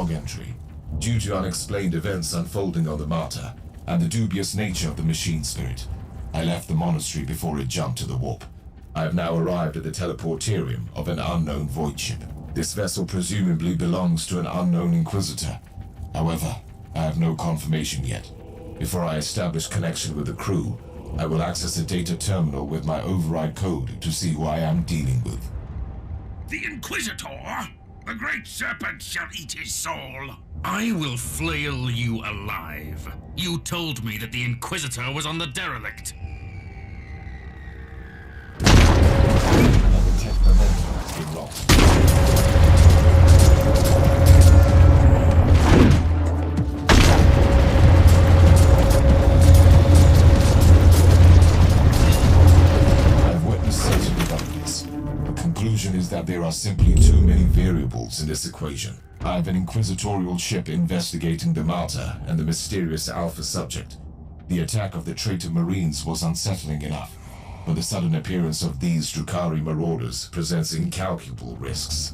log entry. Due to unexplained events unfolding on the Martyr, and the dubious nature of the machine spirit, I left the monastery before it jumped to the warp. I have now arrived at the teleporterium of an unknown void ship. This vessel presumably belongs to an unknown Inquisitor. However, I have no confirmation yet. Before I establish connection with the crew, I will access a data terminal with my override code to see who I am dealing with. The Inquisitor? The Great Serpent shall eat his soul. I will flail you alive. You told me that the Inquisitor was on the derelict. Another tech momentum has been lost. I've witnessed certain developments. The conclusion is that there are simply too many variables in this equation. I have an inquisitorial ship investigating the Martyr and the mysterious Alpha subject. The attack of the traitor Marines was unsettling enough, but the sudden appearance of these Drukhari marauders presents incalculable risks.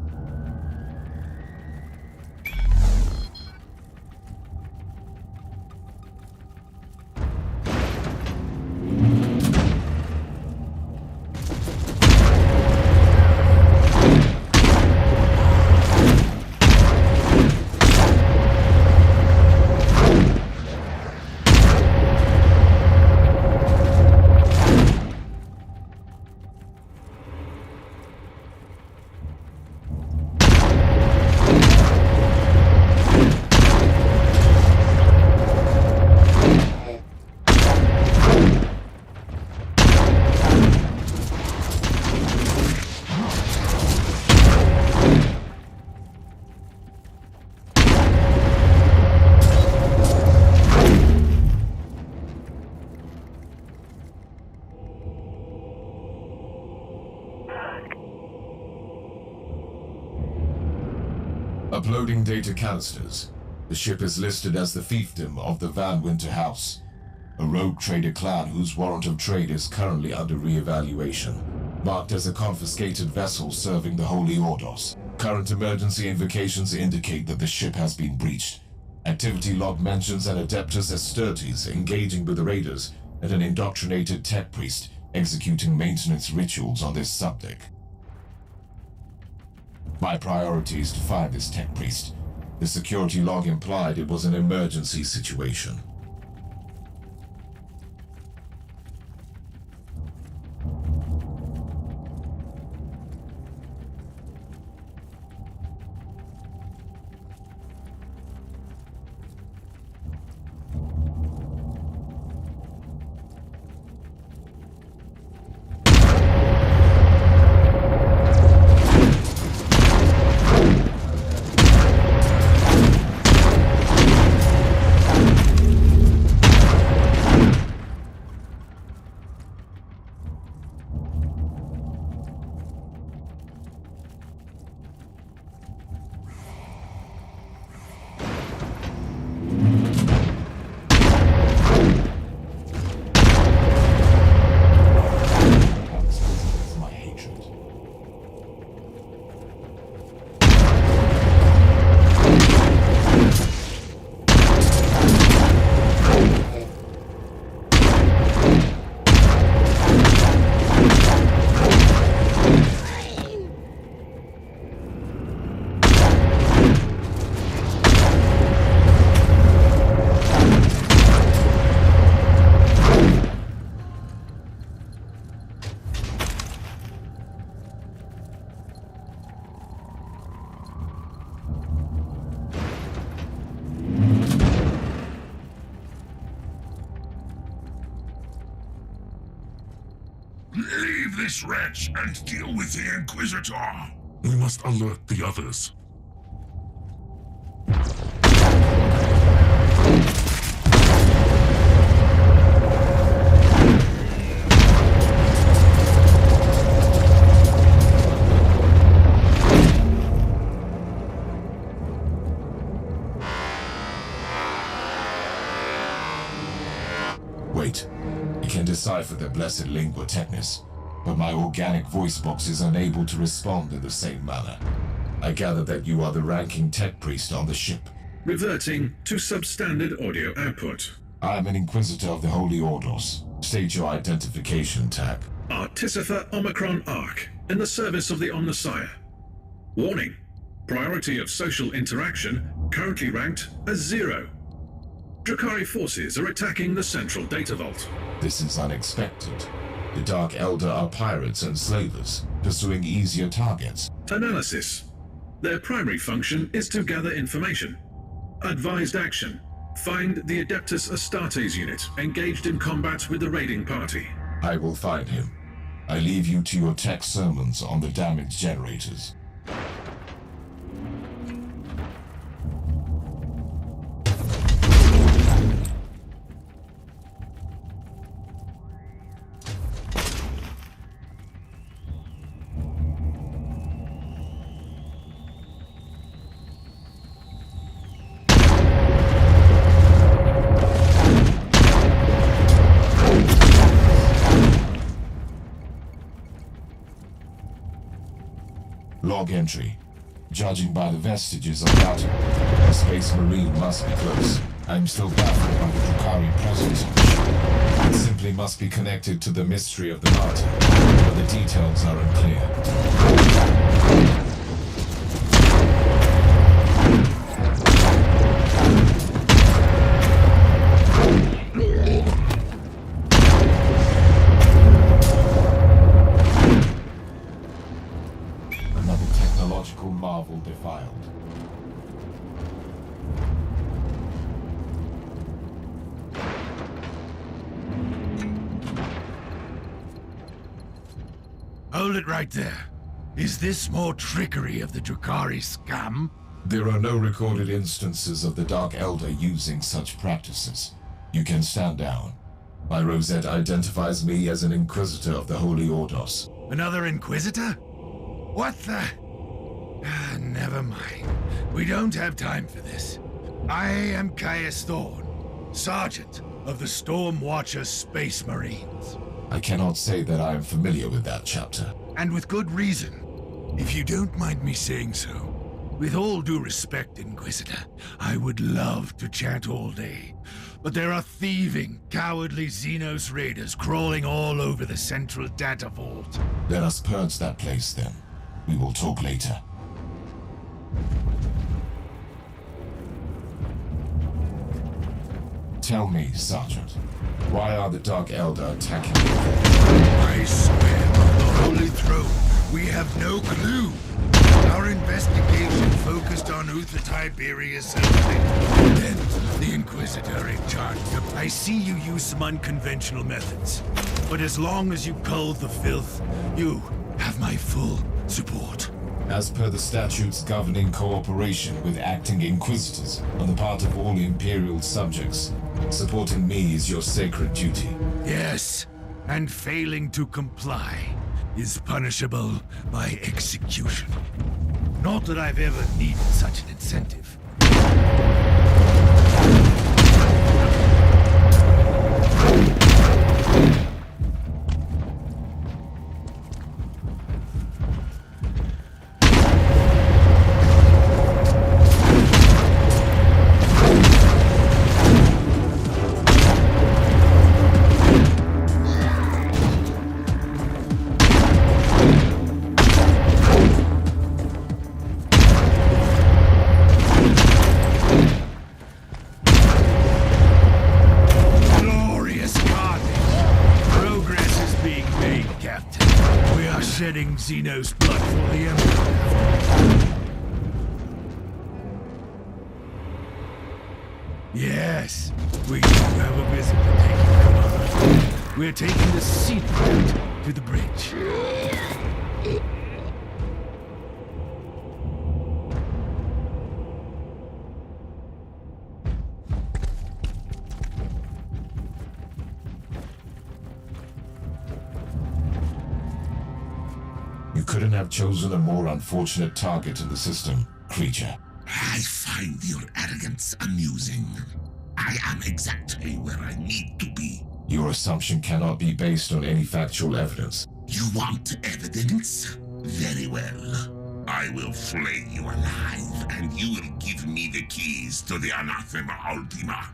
Uploading data canisters. The ship is listed as the fiefdom of the Van Winter House, a rogue trader clan whose warrant of trade is currently under re-evaluation, marked as a confiscated vessel serving the Holy Ordos. Current emergency invocations indicate that the ship has been breached. Activity log mentions an Adeptus Astartes engaging with the raiders and an indoctrinated tech priest executing maintenance rituals on this subdeck. My priority is to find this tech priest. The security log implied it was an emergency situation. Leave this wretch and deal with the Inquisitor. We must alert the others. Wait, I can decipher the blessed lingua technis, but my organic voice box is unable to respond in the same manner. I gather that you are the ranking tech priest on the ship. Reverting to substandard audio output. I am an Inquisitor of the Holy Orders. State your identification tag. Artificer Omicron Arc, in the service of the Omnissiah. Warning. Priority of social interaction currently ranked as 0. Drakari forces are attacking the central data vault. This is unexpected. The Dark Elder are pirates and slavers, pursuing easier targets. Analysis. Their primary function is to gather information. Advised action. Find the Adeptus Astartes unit engaged in combat with the raiding party. I will find him. I leave you to your tech sermons on the damage generators. Log entry. Judging by the vestiges of battle, the Space Marine must be close. I'm still baffled by the Drakari presence on the ship. It simply must be connected to the mystery of the Martyr, but the details are unclear. Marvel defiled. Hold it right there. Is this more trickery of the Drakari scam? There are no recorded instances of the Dark Elder using such practices. You can stand down. My rosette identifies me as an Inquisitor of the Holy Orders. Another Inquisitor? What the... never mind. We don't have time for this. I am Caius Thorne, Sergeant of the Stormwatcher Space Marines. I cannot say that I am familiar with that chapter. And with good reason, if you don't mind me saying so. With all due respect, Inquisitor, I would love to chat all day. But there are thieving, cowardly Xenos raiders crawling all over the central data vault. Let us purge that place then. We will talk later. Tell me, Sergeant, why are the Dark Elder attacking you? I swear on the Holy Throne, we have no clue. Our investigation focused on Uther Tiberius and then the Inquisitor in charge. I see you use some unconventional methods, but as long as you cull the filth, you have my full support. As per the statutes governing cooperation with acting Inquisitors on the part of all Imperial subjects, supporting me is your sacred duty. Yes, and failing to comply is punishable by execution. Not that I've ever needed such an incentive. Xenos blood for the Empire. Yes, we do have a visit to take them on. We're taking the scenic route to the bridge. You couldn't have chosen a more unfortunate target in the system, creature. I find your arrogance amusing. I am exactly where I need to be. Your assumption cannot be based on any factual evidence. You want evidence? Very well. I will flay you alive, and you will give me the keys to the Anathema Ultima.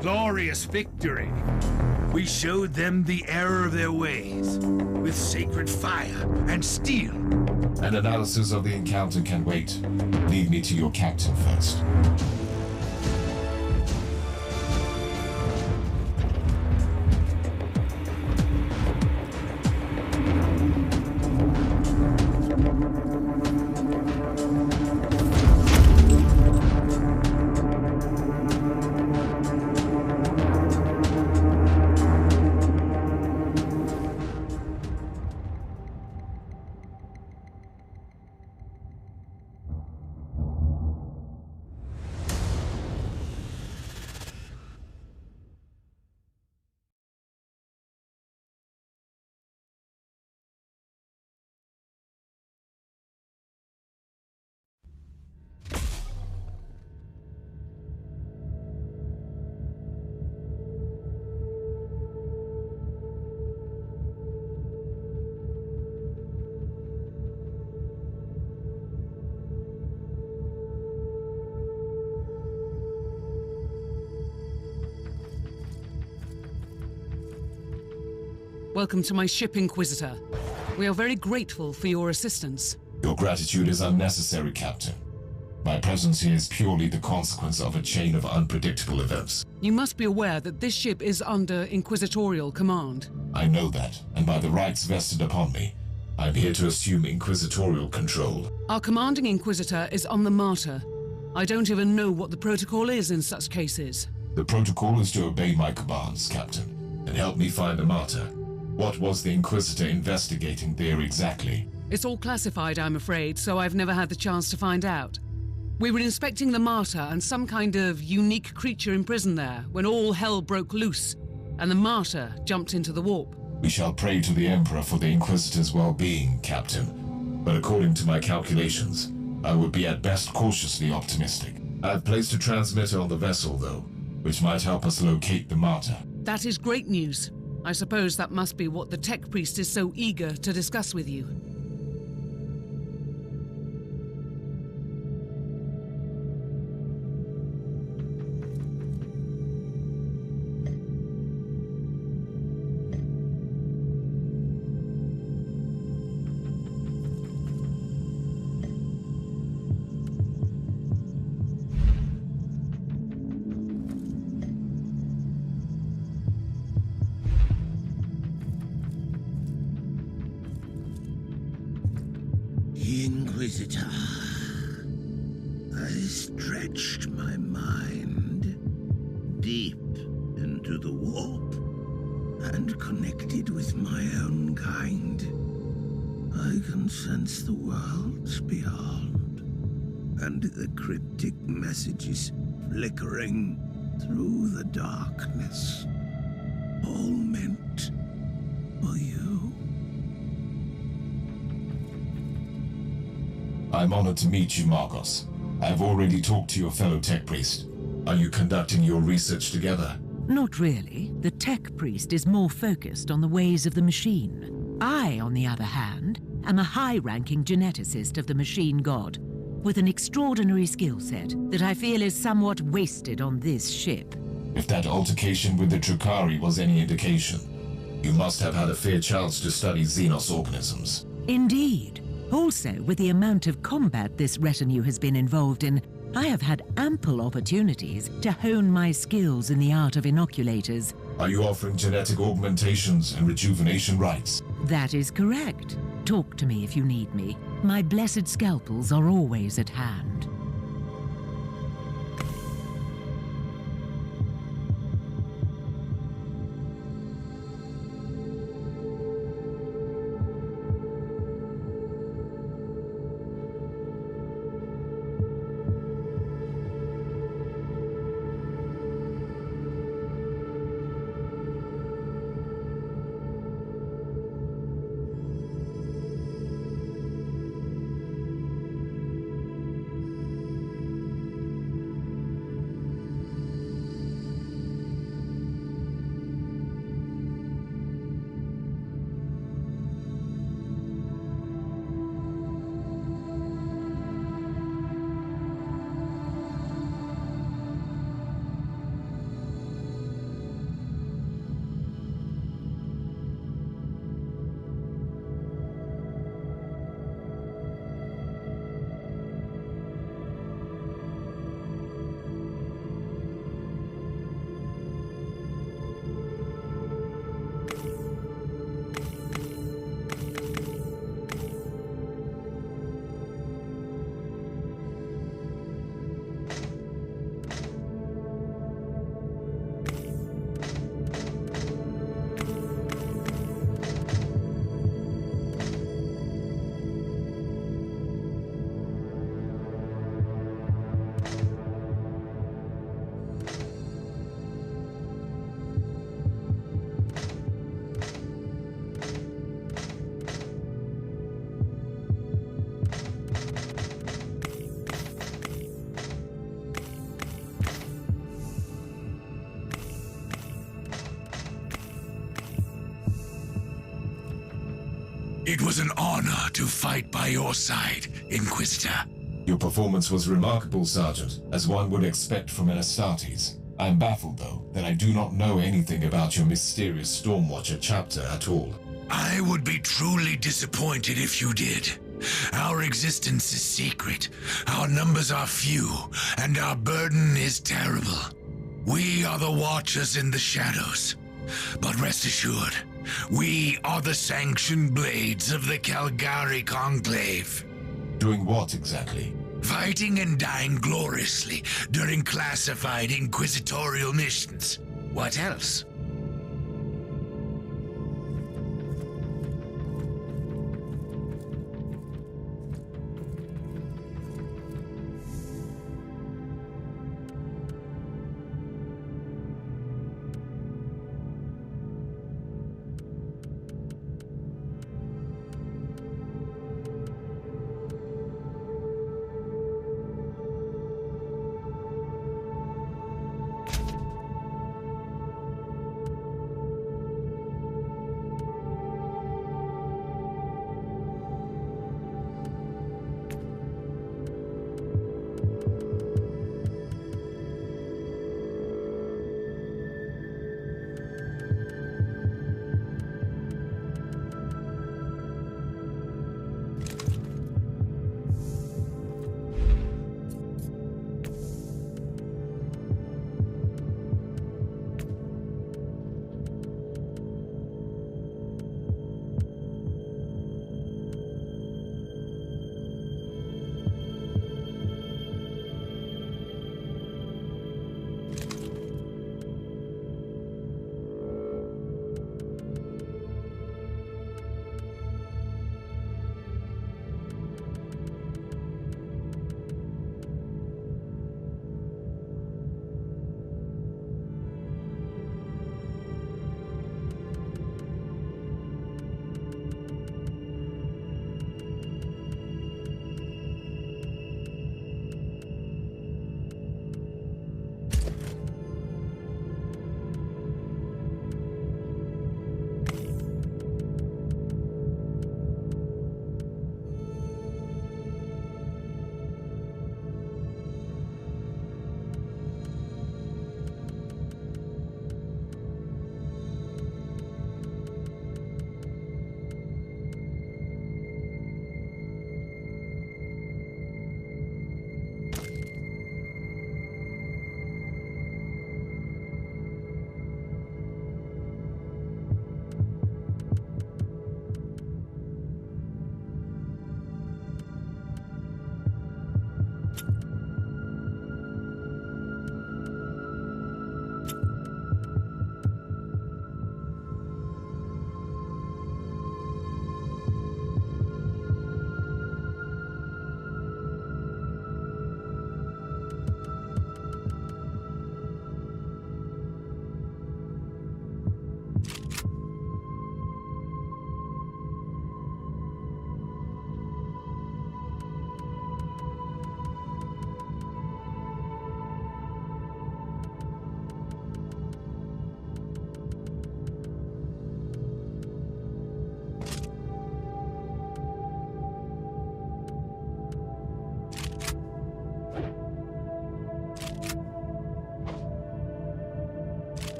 Glorious victory. We showed them the error of their ways, with sacred fire and steel. An analysis of the encounter can wait. Lead me to your captain first. Welcome to my ship, Inquisitor. We are very grateful for your assistance. Your gratitude is unnecessary, Captain. My presence here is purely the consequence of a chain of unpredictable events. You must be aware that this ship is under Inquisitorial command. I know that, and by the rights vested upon me, I'm here to assume Inquisitorial control. Our commanding Inquisitor is on the Martyr. I don't even know what the protocol is in such cases. The protocol is to obey my commands, Captain, and help me find the Martyr. What was the Inquisitor investigating there exactly? It's all classified, I'm afraid, so I've never had the chance to find out. We were inspecting the Martyr and some kind of unique creature imprisoned there when all hell broke loose, and the Martyr jumped into the warp. We shall pray to the Emperor for the Inquisitor's well-being, Captain. But according to my calculations, I would be at best cautiously optimistic. I've placed a transmitter on the vessel, though, which might help us locate the Martyr. That is great news. I suppose that must be what the tech priest is so eager to discuss with you. Inquisitor, I stretched my mind deep into the warp and connected with my own kind. I can sense the worlds beyond and the cryptic messages flickering through the darkness, all meant for you. I'm honored to meet you, Marcos. I've already talked to your fellow tech priest. Are you conducting your research together? Not really. The tech priest is more focused on the ways of the machine. I, on the other hand, am a high-ranking geneticist of the machine god, with an extraordinary skill set that I feel is somewhat wasted on this ship. If that altercation with the Drukhari was any indication, you must have had a fair chance to study Xenos organisms. Indeed. Also, with the amount of combat this retinue has been involved in, I have had ample opportunities to hone my skills in the art of inoculators. Are you offering genetic augmentations and rejuvenation rites? That is correct. Talk to me if you need me. My blessed scalpels are always at hand. It was an honor to fight by your side, Inquisitor. Your performance was remarkable, Sergeant, as one would expect from an Astartes. I am baffled, though, that I do not know anything about your mysterious Stormwatcher chapter at all. I would be truly disappointed if you did. Our existence is secret, our numbers are few, and our burden is terrible. We are the Watchers in the shadows. But rest assured, we are the sanctioned blades of the Calgary Conclave. Doing what exactly? Fighting and dying gloriously during classified inquisitorial missions. What else?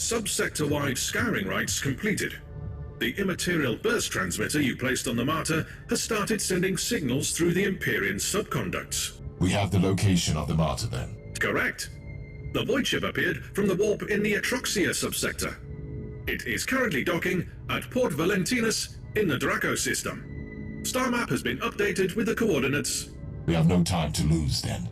Subsector-wide scouring rights completed. The immaterial burst transmitter you placed on the Martyr has started sending signals through the Empyrean subconducts. We have the location of the Martyr then. Correct. The void ship appeared from the warp in the Atroxia subsector. It is currently docking at Port Valentinus in the Draco system. Star map has been updated with the coordinates. We have no time to lose then.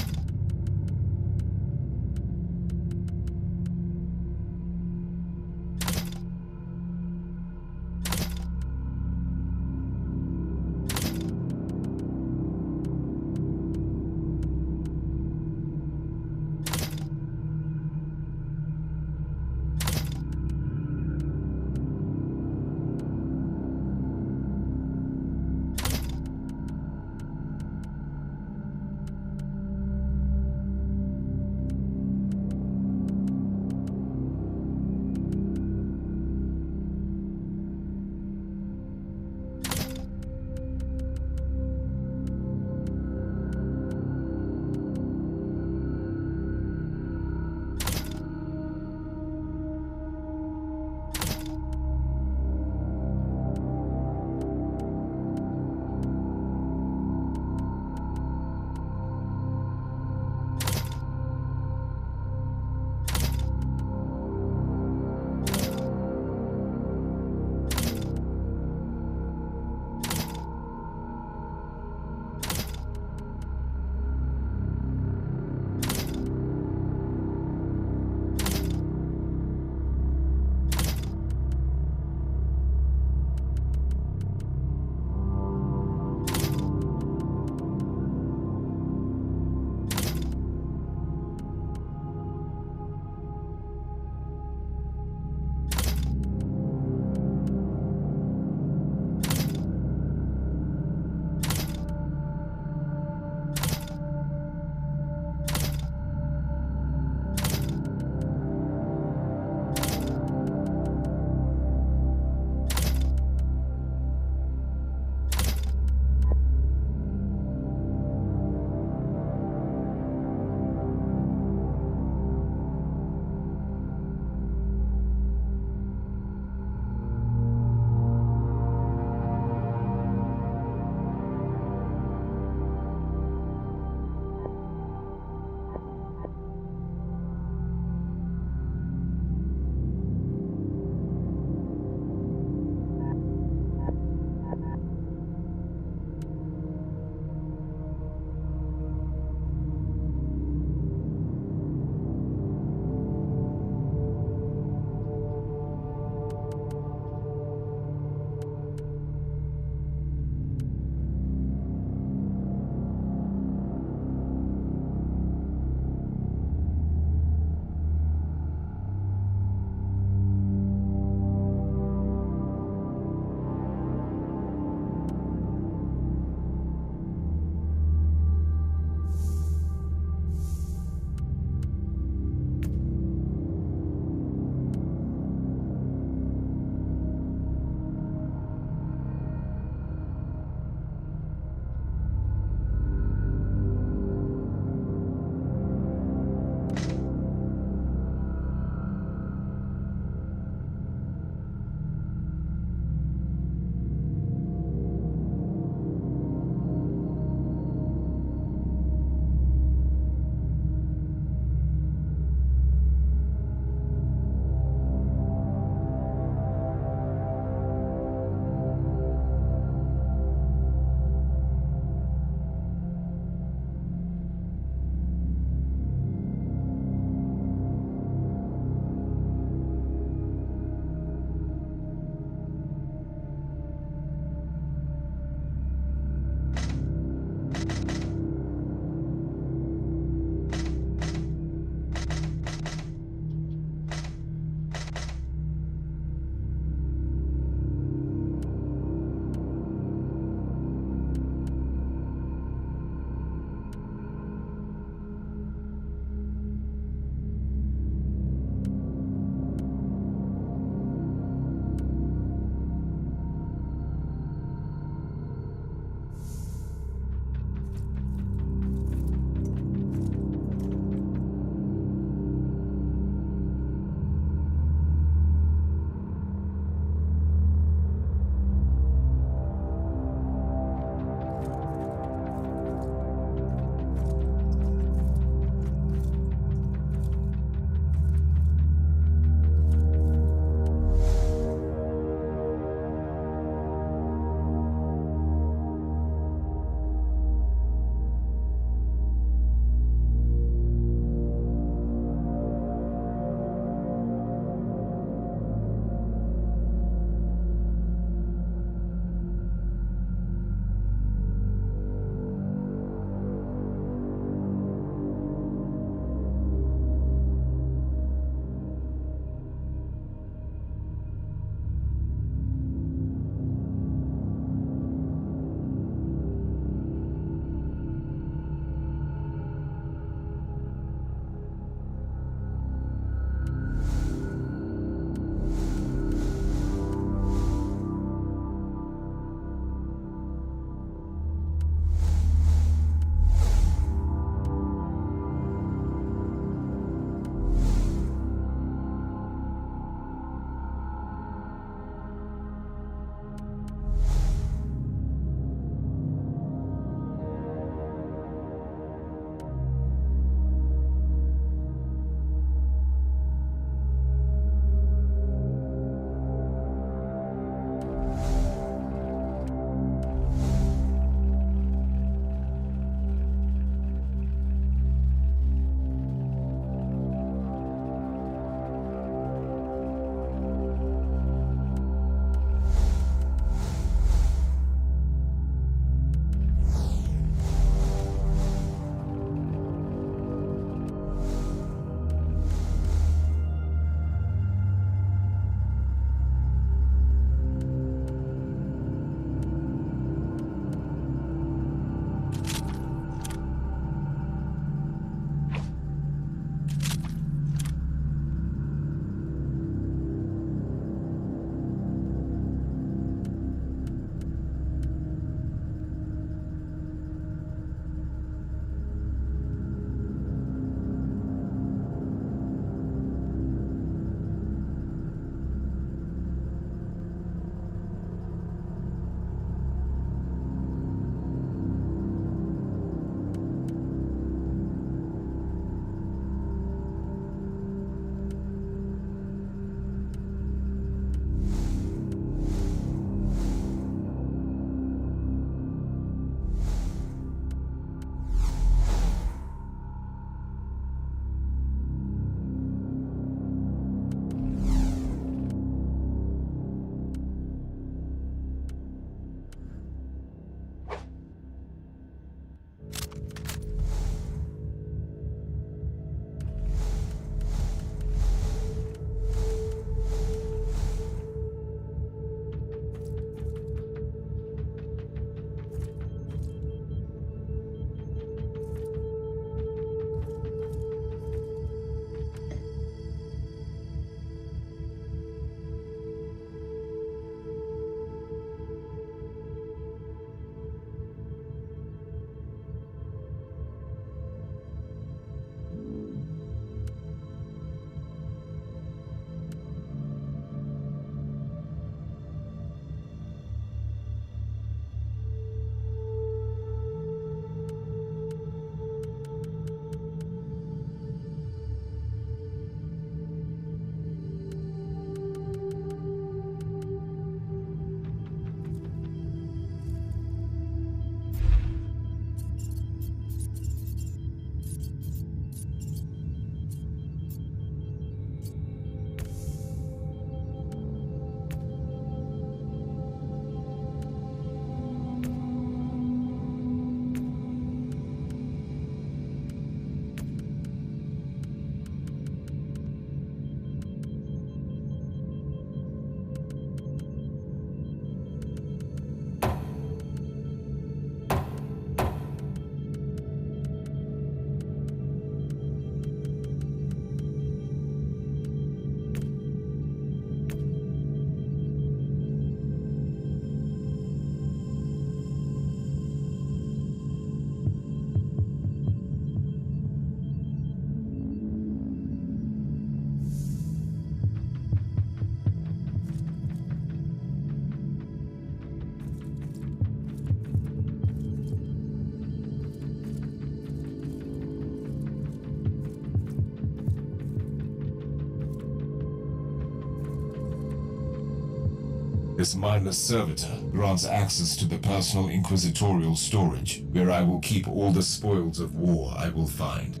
This mindless servitor grants access to the personal inquisitorial storage, where I will keep all the spoils of war I will find.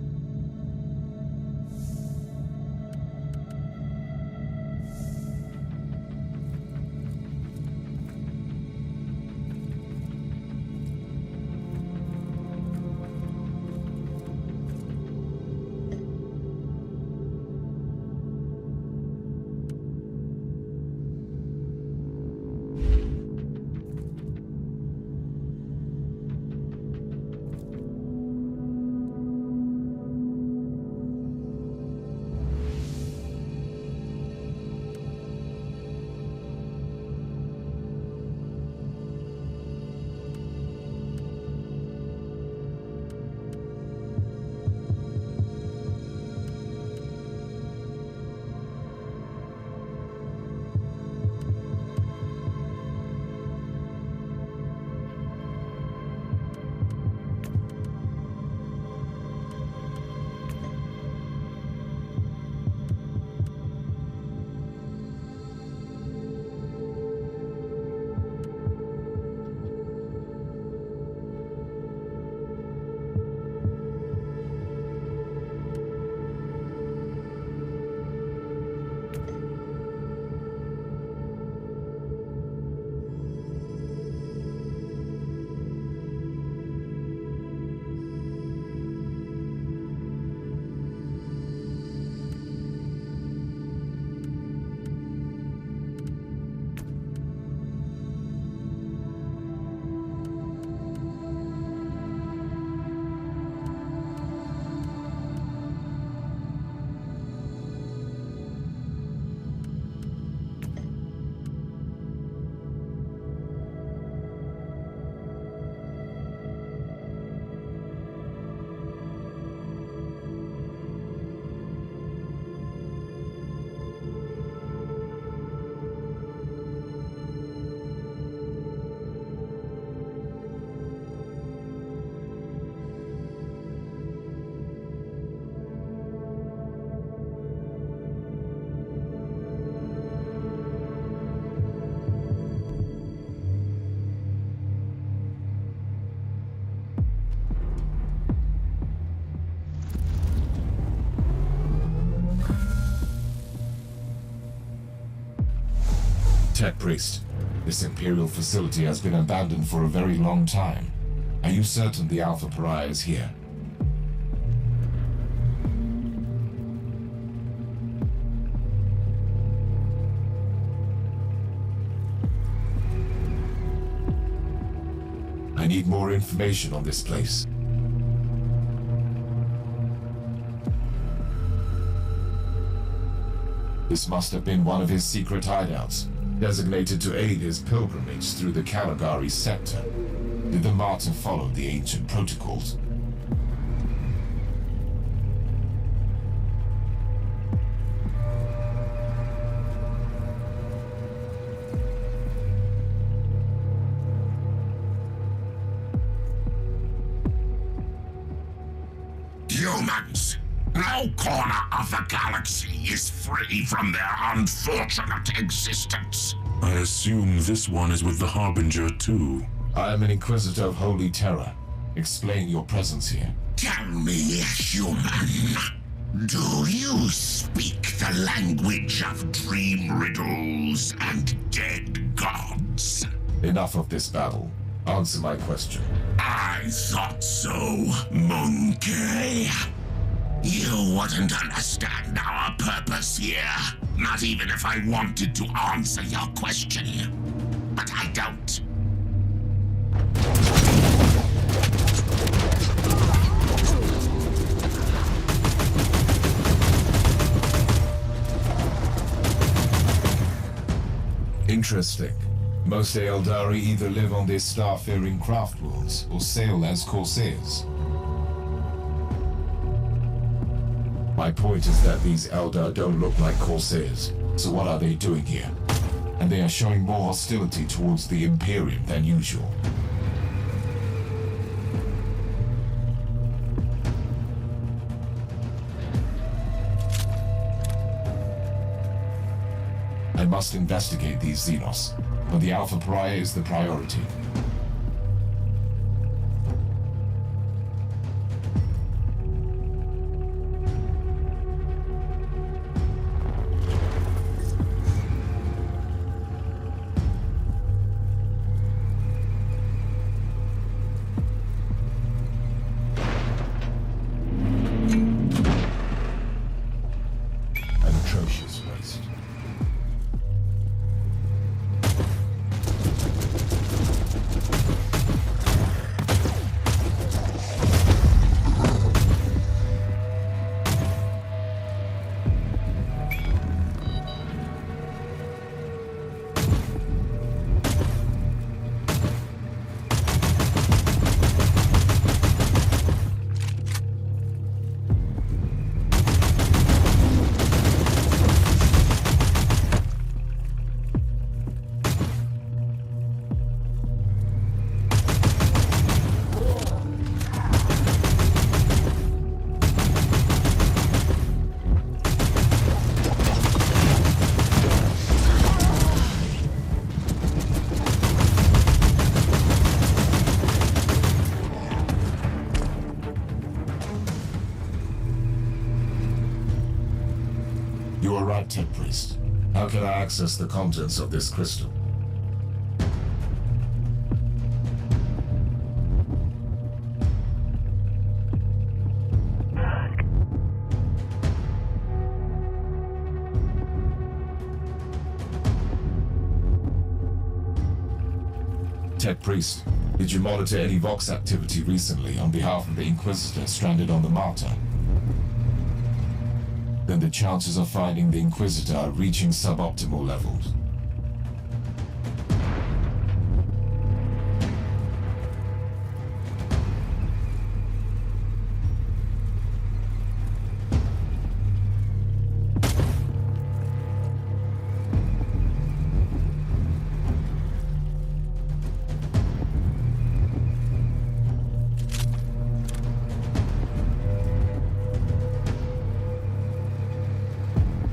Tech Priest, this Imperial facility has been abandoned for a very long time. Are you certain the Alpha Pariah is here? I need more information on this place. This must have been one of his secret hideouts, designated to aid his pilgrimage through the Caligari sector. Did the Martyr follow the ancient protocols? Humans! No corner of the galaxy is free from their unfortunate existence. I assume this one is with the Harbinger too. I am an Inquisitor of Holy Terror. Explain your presence here. Tell me, human, do you speak the language of dream riddles and dead gods? Enough of this babble. Answer my question. I thought so, monkey. You wouldn't understand our purpose here, not even if I wanted to answer your question. But I don't. Interesting. Most Eldari either live on their star-faring craft worlds or sail as corsairs. My point is that these Eldar don't look like corsairs, so what are they doing here? And they are showing more hostility towards the Imperium than usual. I must investigate these Xenos. but the Alpha Prior is the priority. You are right, Tech Priest. How can I access the contents of this crystal? Tech Priest, did you monitor any Vox activity recently on behalf of the Inquisitor stranded on the Martyr? Then the chances of finding the Inquisitor are reaching suboptimal levels.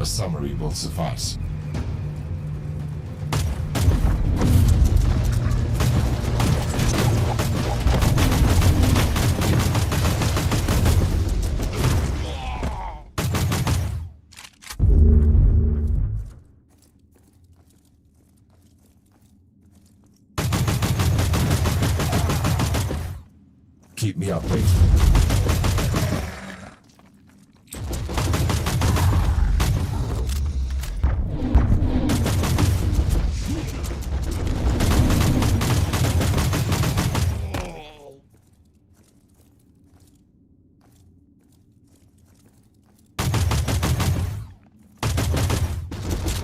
A summary will suffice. Keep me updated.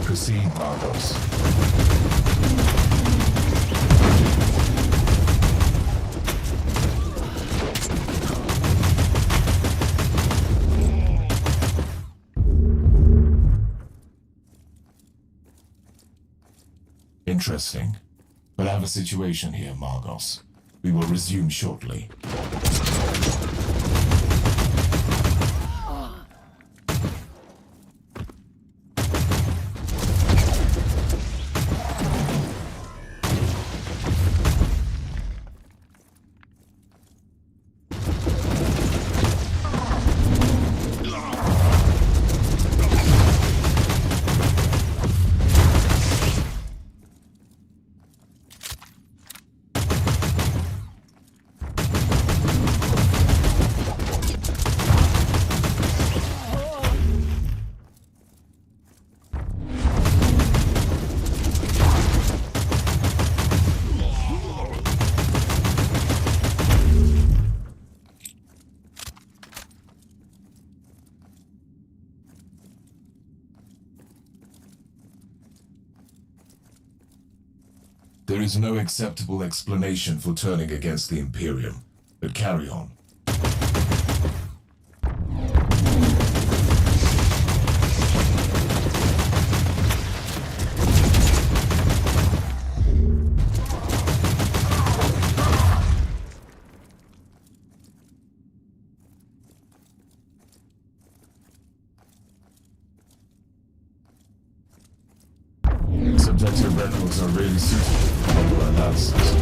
Proceed, Margos. Interesting. But I have a situation here, Margos. We will resume shortly. There is no acceptable explanation for turning against the Imperium, but carry on. Objective records are really suitable for model analysis.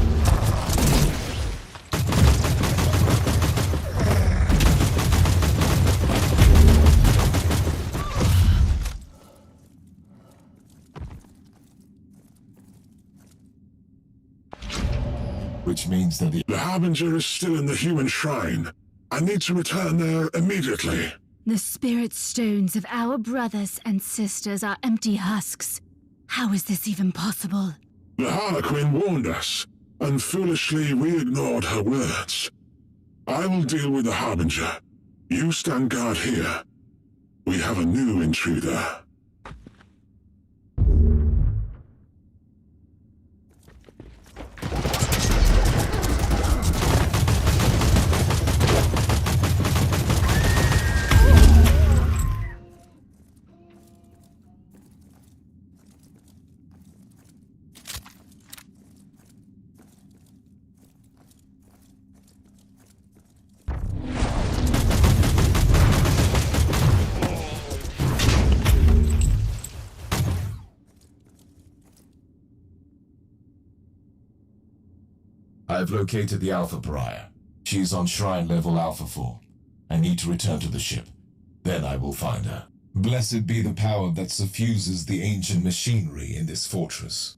Which means that the Harbinger is still in the human shrine. I need to return there immediately. The spirit stones of our brothers and sisters are empty husks. How is this even possible? The Harlequin warned us, and foolishly we ignored her words. I will deal with the Harbinger. You stand guard here. We have a new intruder. I've located the Alpha Pariah. She's on Shrine Level Alpha 4. I need to return to the ship. Then I will find her. Blessed be the power that suffuses the ancient machinery in this fortress.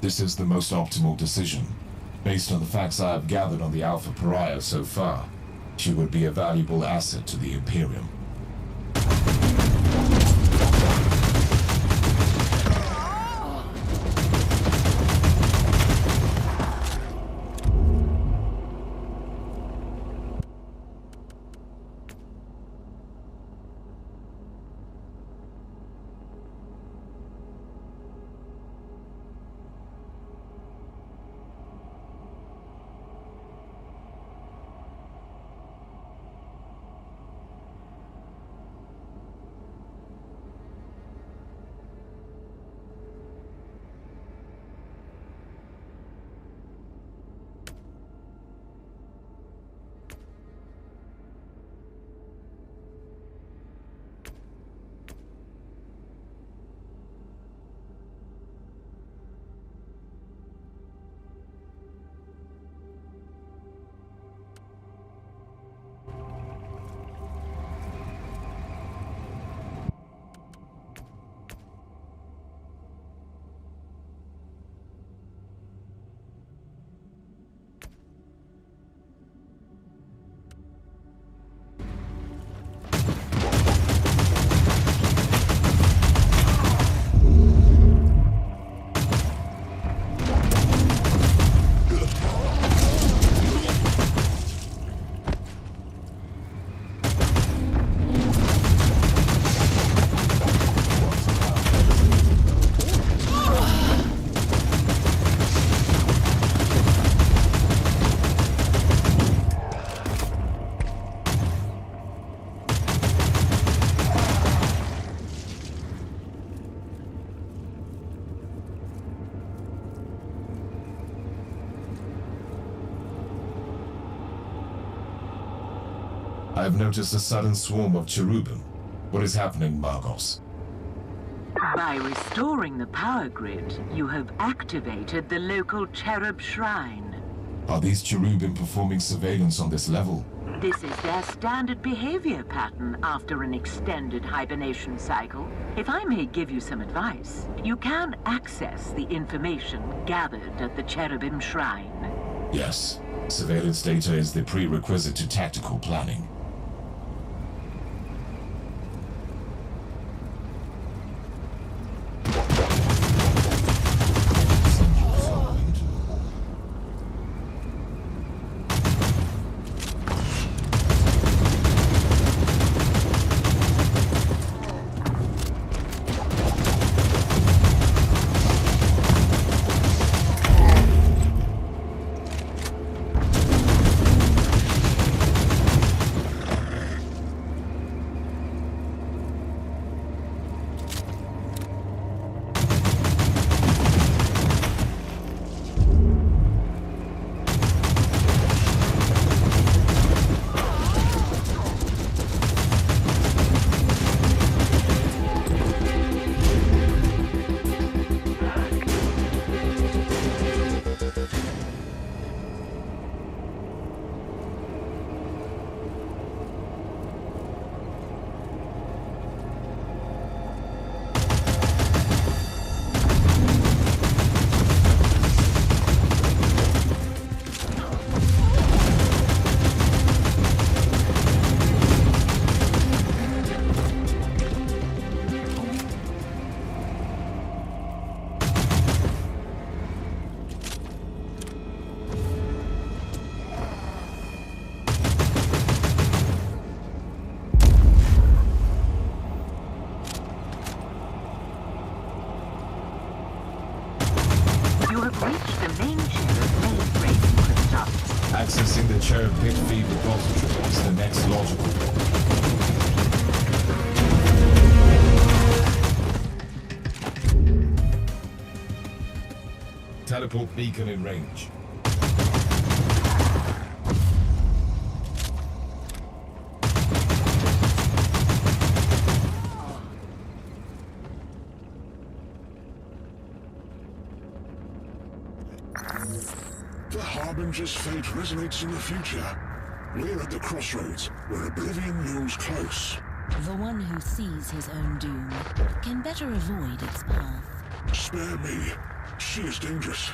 This is the most optimal decision. Based on the facts I have gathered on the Alpha Pariah so far, she would be a valuable asset to the Imperium. I have noticed a sudden swarm of cherubim. What is happening, Margos? By restoring the power grid, you have activated the local cherub shrine. Are these cherubim performing surveillance on this level? This is their standard behavior pattern after an extended hibernation cycle. If I may give you some advice, you can access the information gathered at the cherubim shrine. Yes. Surveillance data is the prerequisite to tactical planning. Accessing the cherub pit feed repository is the next logical teleport beacon in range. The Harbinger's fate resonates in the future. We're at the crossroads, where oblivion looms close. The one who sees his own doom can better avoid its path. Spare me. She is dangerous.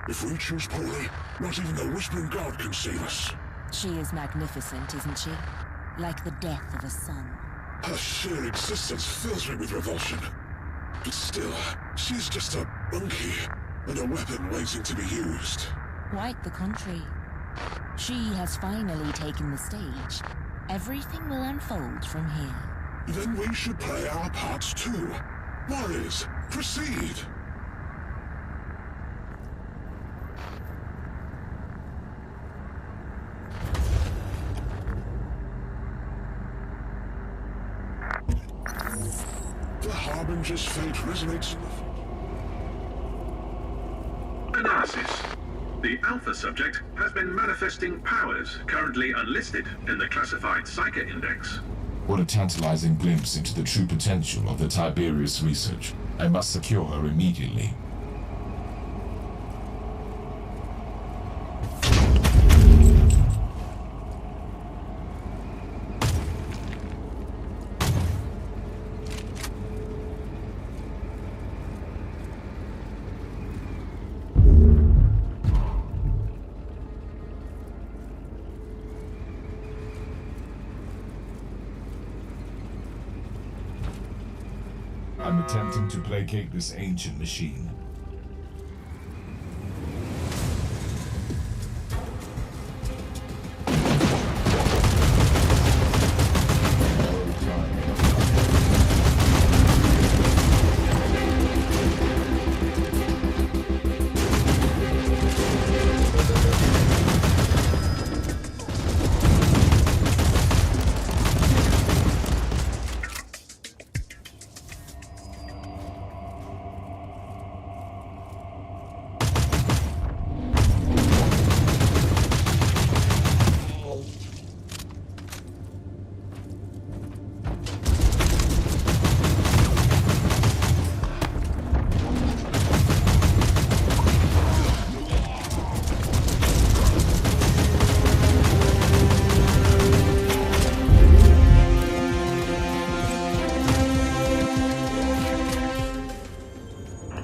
If we choose poorly, not even the Whispering God can save us. She is magnificent, isn't she? Like the death of a son. Her sheer existence fills me with revulsion. But still, she's just a monkey, and a weapon waiting to be used. Quite the contrary. She has finally taken the stage. Everything will unfold from here. Then we should play our parts too. Warriors, proceed! The Harbinger's fate resonates. Analysis. The Alpha subject has been manifesting powers currently unlisted in the classified Psyche Index. What a tantalizing glimpse into the true potential of the Tiberius research. I must secure her immediately. I'm attempting to placate this ancient machine.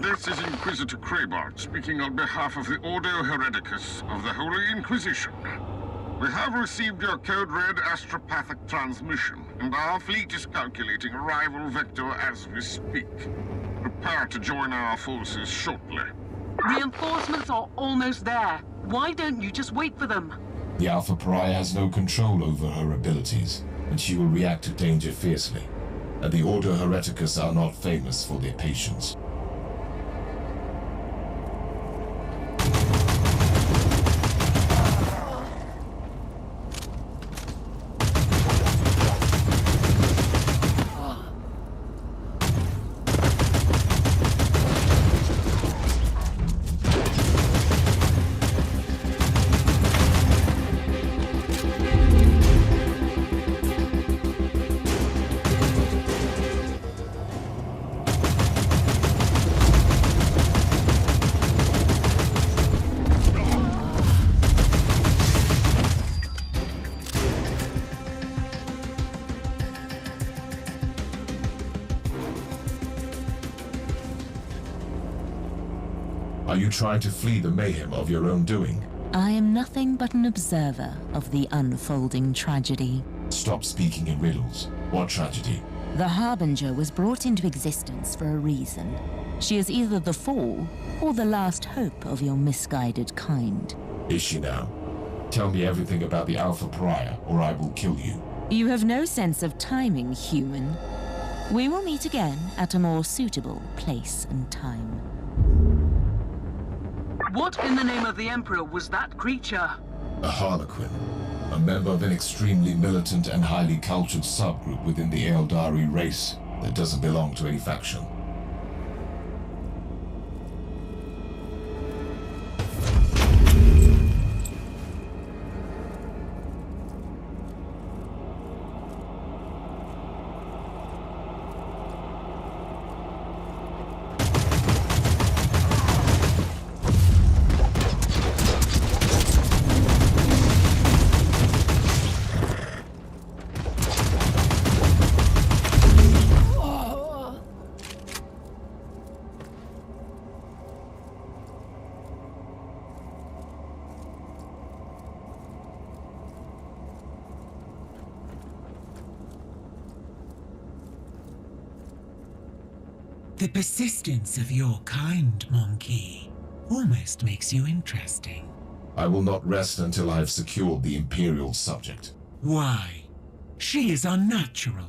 This is Inquisitor Kraybart speaking on behalf of the Ordo Hereticus of the Holy Inquisition. We have received your code red astropathic transmission, and our fleet is calculating arrival vector as we speak. Prepare to join our forces shortly. Reinforcements are almost there. Why don't you just wait for them? The Alpha Pariah has no control over her abilities, and she will react to danger fiercely. And the Ordo Hereticus are not famous for their patience. Are you trying to flee the mayhem of your own doing? I am nothing but an observer of the unfolding tragedy. Stop speaking in riddles. What tragedy? The Harbinger was brought into existence for a reason. She is either the fall or the last hope of your misguided kind. Is she now? Tell me everything about the Alpha Pariah, or I will kill you. You have no sense of timing, human. We will meet again at a more suitable place and time. What in the name of the Emperor was that creature? A Harlequin. A member of an extremely militant and highly cultured subgroup within the Eldari race that doesn't belong to any faction. The persistence of your kind, Monkey, almost makes you interesting. I will not rest until I have secured the Imperial subject. Why? She is unnatural.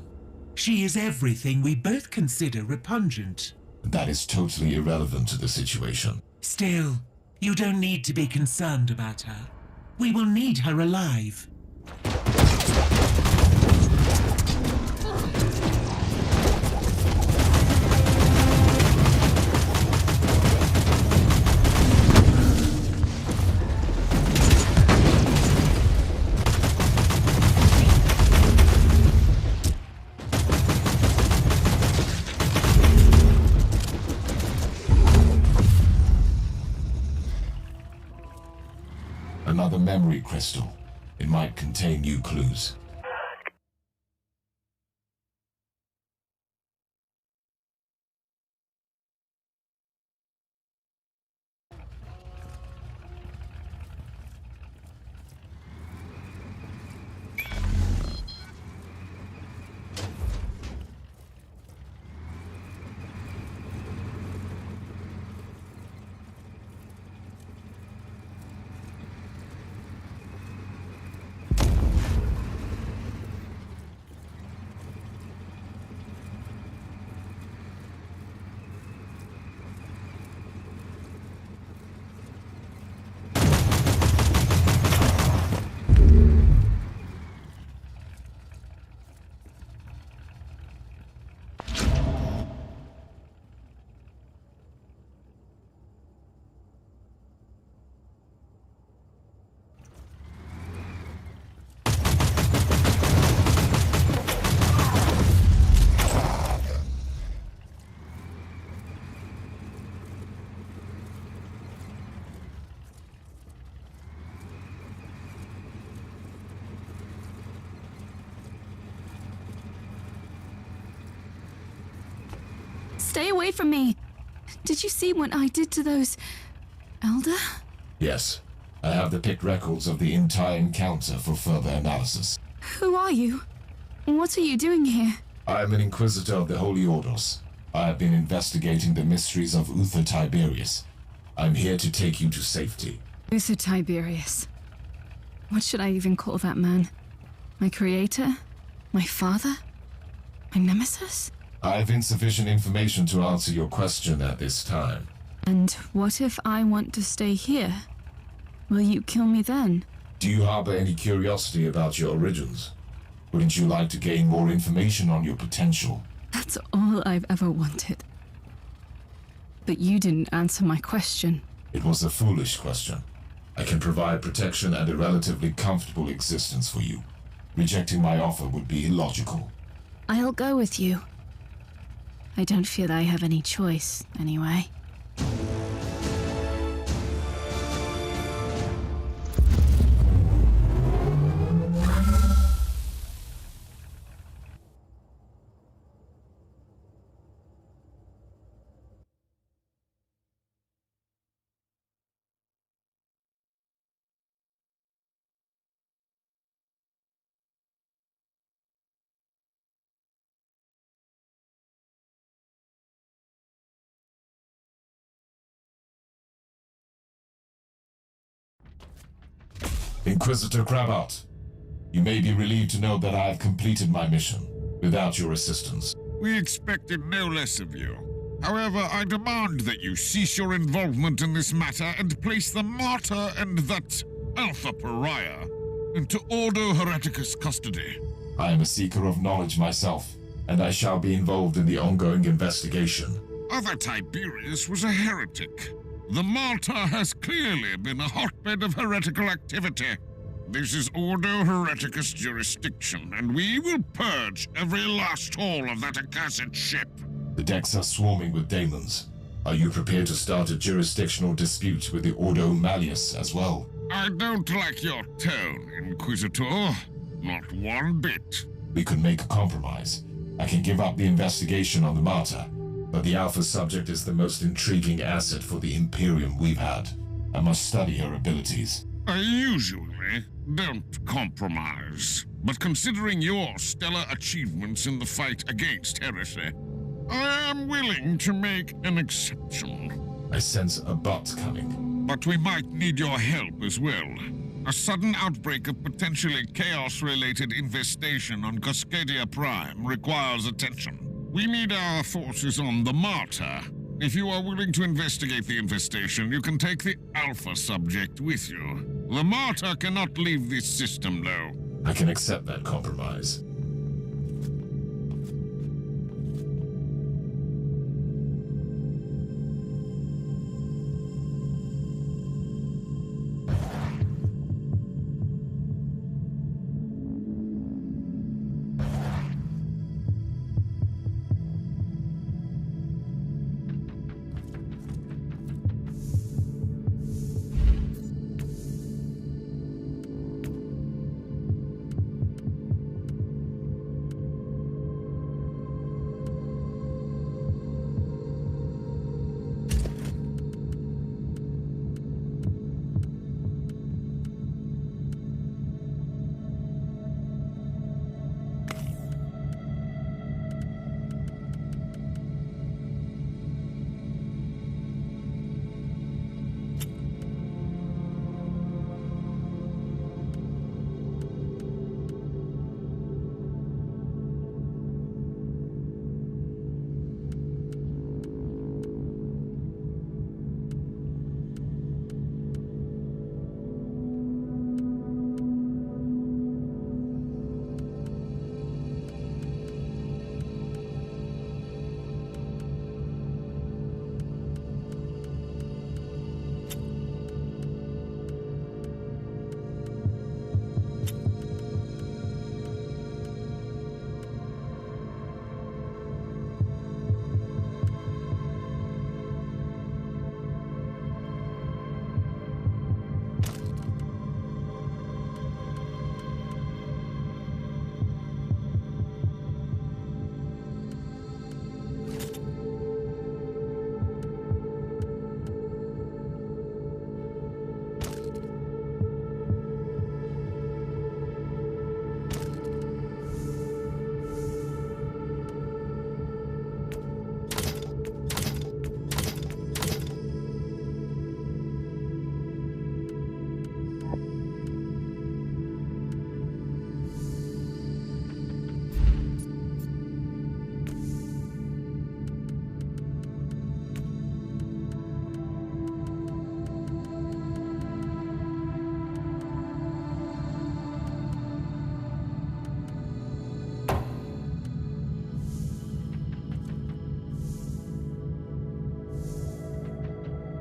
She is everything we both consider repugnant. That is totally irrelevant to the situation. Still, you don't need to be concerned about her. We will need her alive. Another memory crystal. It might contain new clues. Stay away from me! Did you see what I did to those... Elder? Yes. I have the picked records of the entire encounter for further analysis. Who are you? What are you doing here? I am an Inquisitor of the Holy Orders. I have been investigating the mysteries of Uther Tiberius. I'm here to take you to safety. Uther Tiberius. What should I even call that man? My creator? My father? My nemesis? I have insufficient information to answer your question at this time. And what if I want to stay here? Will you kill me then? Do you harbor any curiosity about your origins? Wouldn't you like to gain more information on your potential? That's all I've ever wanted. But you didn't answer my question. It was a foolish question. I can provide protection and a relatively comfortable existence for you. Rejecting my offer would be illogical. I'll go with you. I don't feel I have any choice, anyway. Inquisitor Crabart, you may be relieved to know that I have completed my mission, without your assistance. We expected no less of you. However, I demand that you cease your involvement in this matter and place the Martyr and that Alpha Pariah into Ordo Hereticus custody. I am a seeker of knowledge myself, and I shall be involved in the ongoing investigation. Other Tiberius was a heretic. The Martyr has clearly been a hotbed of heretical activity. This is Ordo Hereticus jurisdiction, and we will purge every last haul of that accursed ship. The decks are swarming with daemons. Are you prepared to start a jurisdictional dispute with the Ordo Malleus as well? I don't like your tone, Inquisitor. Not one bit. We could make a compromise. I can give up the investigation on the Martyr, but the Alpha subject is the most intriguing asset for the Imperium we've had. I must study her abilities. I usually don't compromise, but considering your stellar achievements in the fight against heresy, I am willing to make an exception. I sense a but coming. But we might need your help as well. A sudden outbreak of potentially chaos-related infestation on Cascadia Prime requires attention. We need our forces on the Martyr. If you are willing to investigate the infestation, you can take the Alpha subject with you. The Martyr cannot leave this system, though. I can accept that compromise.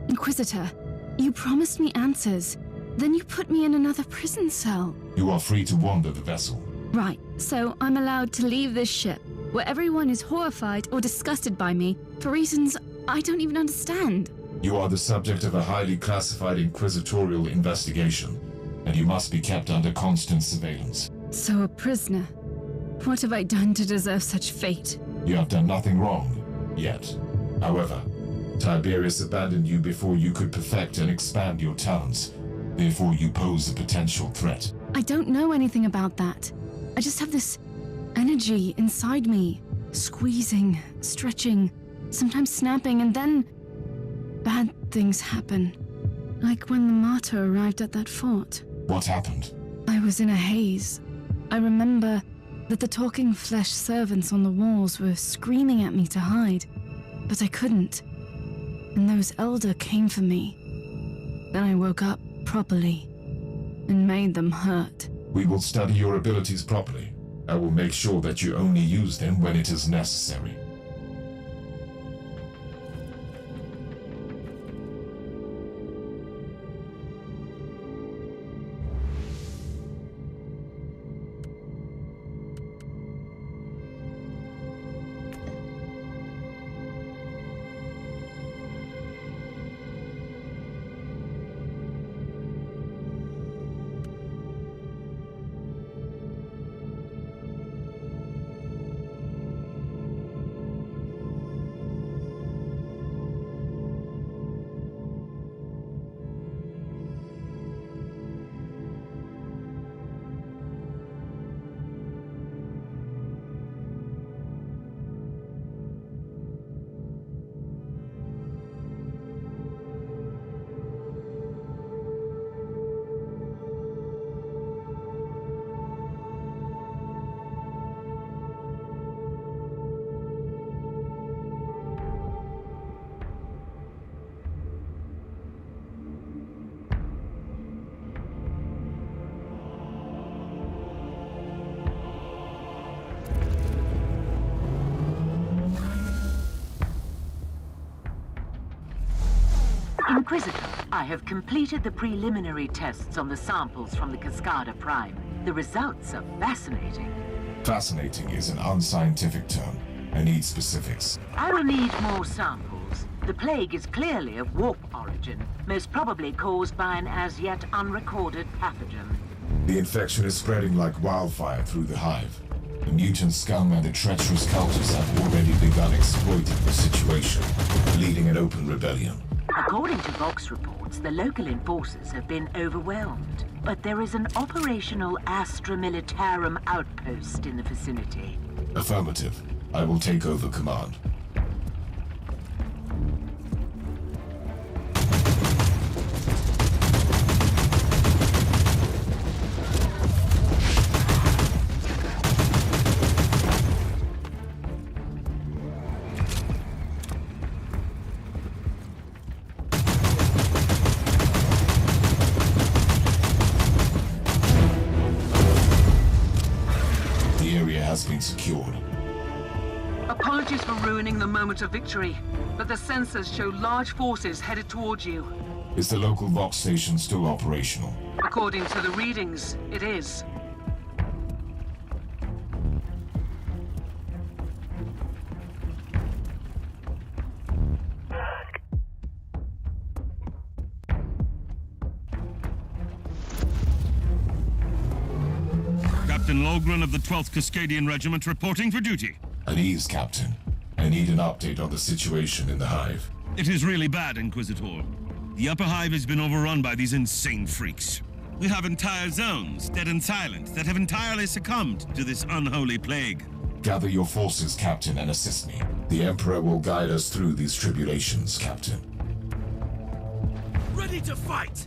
Inquisitor, you promised me answers. Then you put me in another prison cell. You are free to wander the vessel. Right, so I'm allowed to leave this ship, where everyone is horrified or disgusted by me for reasons I don't even understand. You are the subject of a highly classified inquisitorial investigation, and you must be kept under constant surveillance. So a prisoner. What have I done to deserve such fate? You have done nothing wrong, yet. However, Tiberius abandoned you before you could perfect and expand your talents. Therefore, you pose a potential threat. I don't know anything about that. I just have this energy inside me, squeezing, stretching, sometimes snapping, and then bad things happen. Like when the Martyr arrived at that fort. What happened? I was in a haze. I remember that the talking flesh servants on the walls were screaming at me to hide, but I couldn't. And those Elder came for me. Then I woke up properly and made them hurt. We will study your abilities properly. I will make sure that you only use them when it is necessary. Inquisitor, I have completed the preliminary tests on the samples from the Cascada Prime. The results are fascinating. Fascinating is an unscientific term. I need specifics. I will need more samples. The plague is clearly of warp origin, most probably caused by an as yet unrecorded pathogen. The infection is spreading like wildfire through the hive. The mutant scum and the treacherous cultists have already begun exploiting the situation, leading an open rebellion. According to Vox reports, the local enforcers have been overwhelmed. But there is an operational Astra Militarum outpost in the vicinity. Affirmative. I will take over command. Has been secured. Apologies for ruining the moment of victory, but the sensors show large forces headed towards you. Is the local Vox station still operational? According to the readings, it is. Captain Logren of the 12th Cascadian Regiment reporting for duty. At ease, Captain. I need an update on the situation in the hive. It is really bad, Inquisitor. The upper hive has been overrun by these insane freaks. We have entire zones, dead and silent, that have entirely succumbed to this unholy plague. Gather your forces, Captain, and assist me. The Emperor will guide us through these tribulations, Captain. Ready to fight!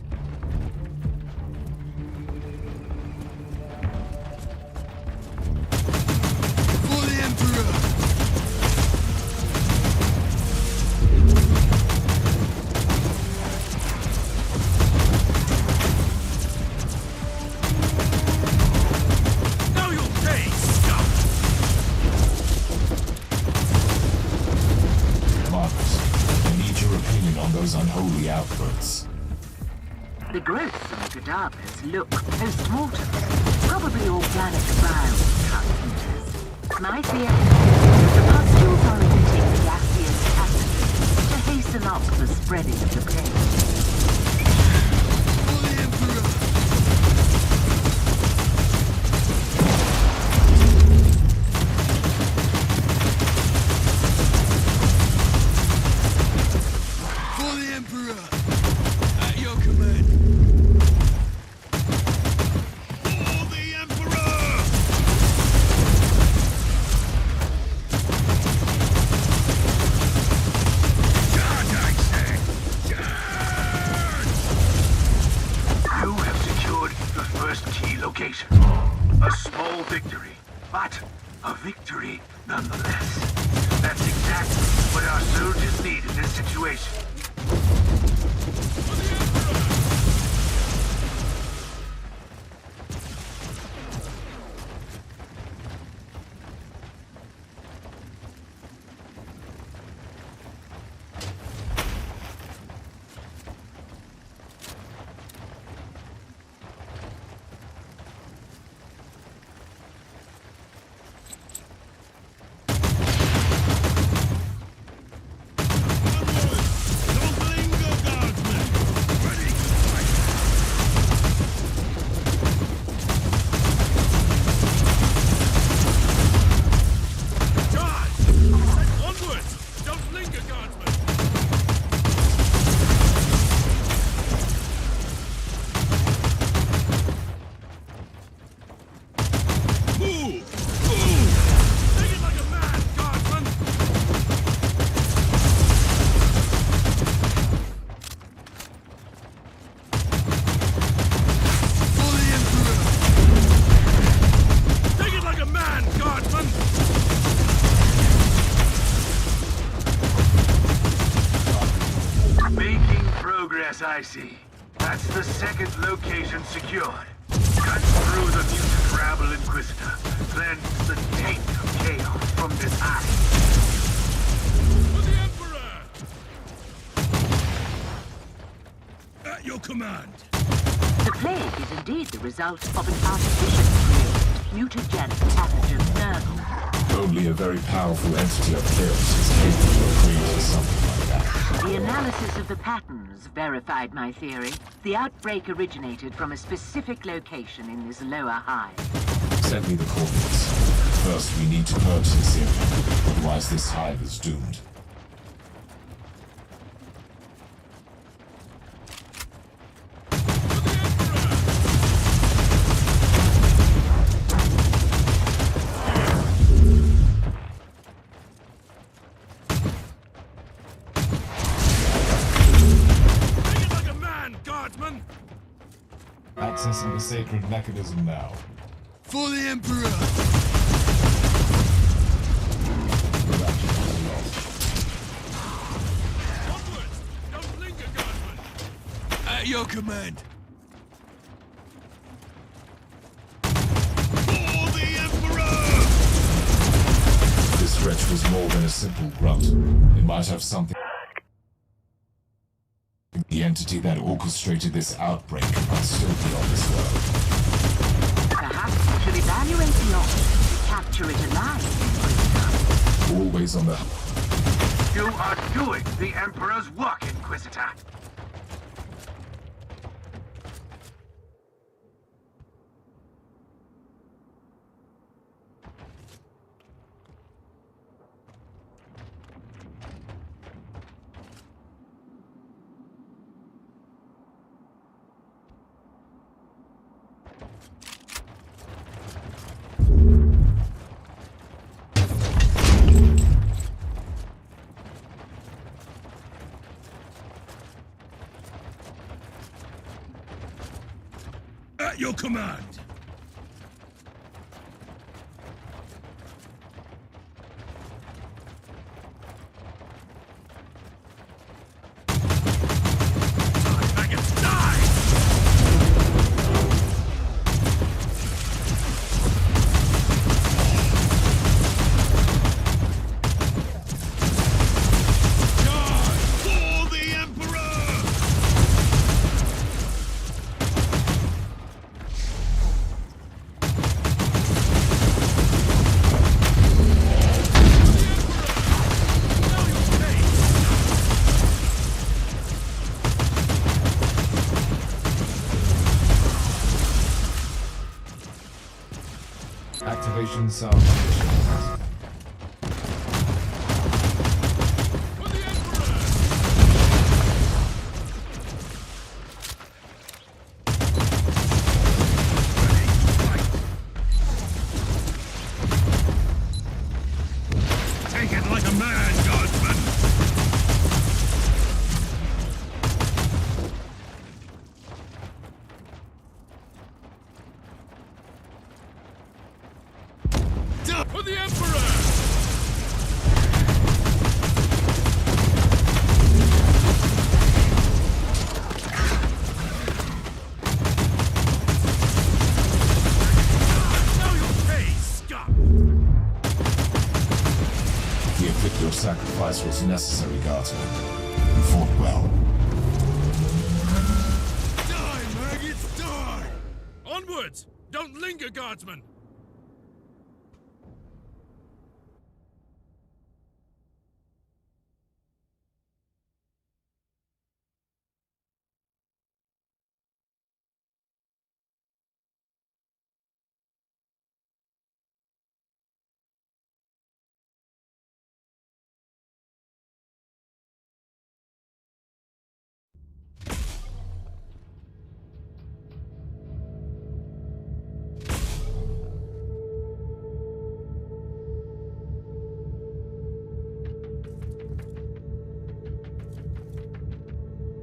For the Emperor! Now you'll pay, scum! Marcus, I need your opinion on those unholy outbursts. The growths on the cadavers look post-mortem. Probably organic biotransmitters. My theory is the pustules are emitting gaseous pathogens to hasten up the spreading of the plague. For the Emperor! For the Emperor! At your command! For the Emperor! Charge, I say! Charge! You have secured the first key location. A small victory, but a victory nonetheless. That's exactly what our soldiers need in this situation. I see. That's the second location secured. Cut through the mutant rabble Inquisitor. Cleanse the taint of chaos from this hive. For the Emperor! command. The plague is indeed the result of an artificially created mutagenic pathogen Nurgle. Only a very powerful entity of chaos is capable of creating something like that. The analysis of the patterns verified my theory. The outbreak originated from a specific location in this lower hive. Send me the coordinates. First, we need to purge this area. Otherwise, this hive is doomed. Accessing the sacred mechanism now. For the Emperor! Onwards! Don't linger, Guardsman! At your command. For the Emperor! This wretch was more than a simple grunt. It might have something. The entity that orchestrated this outbreak might still be on this world. Perhaps we should evaluate the option to capture it alive. Always on the... You are doing the Emperor's work, Inquisitor. At your command. Activation sound conditions. Take it like a man, Guardsman! For the Emperor! Now you'll pay, scum! Your sacrifice was necessary, Guardsman. You fought well. Die, maggots, die! Onwards! Don't linger, Guardsman!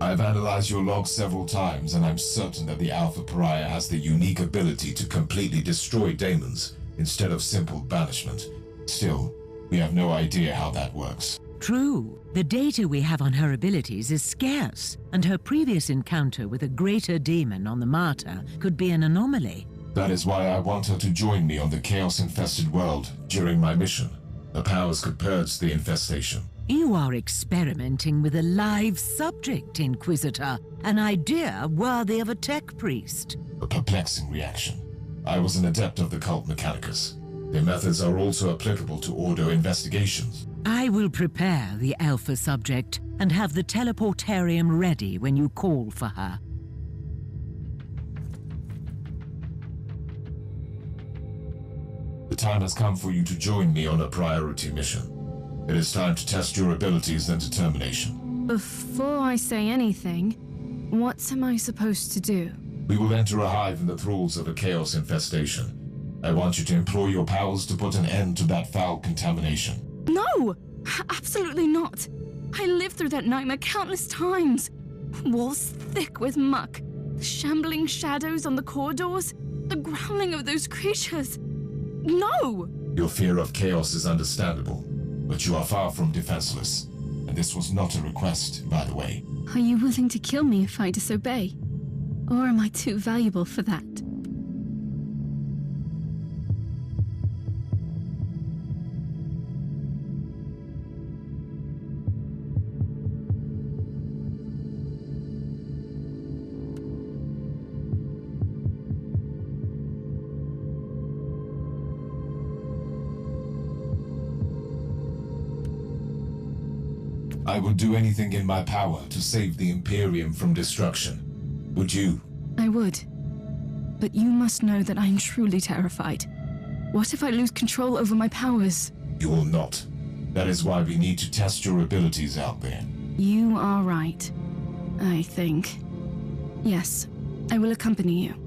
I've analyzed your logs several times, and I'm certain that the Alpha Pariah has the unique ability to completely destroy daemons instead of simple banishment. Still, we have no idea how that works. True. The data we have on her abilities is scarce, and her previous encounter with a greater demon on the Martyr could be an anomaly. That is why I want her to join me on the chaos-infested world during my mission. Her powers could purge the infestation. You are experimenting with a live subject, Inquisitor. An idea worthy of a tech priest. A perplexing reaction. I was an adept of the cult Mechanicus. Their methods are also applicable to Ordo investigations. I will prepare the Alpha subject and have the teleportarium ready when you call for her. The time has come for you to join me on a priority mission. It is time to test your abilities and determination. Before I say anything, what am I supposed to do? We will enter a hive in the thralls of a chaos infestation. I want you to employ your powers to put an end to that foul contamination. No! Absolutely not! I lived through that nightmare countless times. Walls thick with muck, the shambling shadows on the corridors, the growling of those creatures. No! Your fear of chaos is understandable, but you are far from defenseless. And this was not a request, by the way. Are you willing to kill me if I disobey? Or am I too valuable for that? I would do anything in my power to save the Imperium from destruction. Would you? I would. But you must know that I'm truly terrified. What if I lose control over my powers? You will not. That is why we need to test your abilities out there. You are right. I think. Yes, I will accompany you.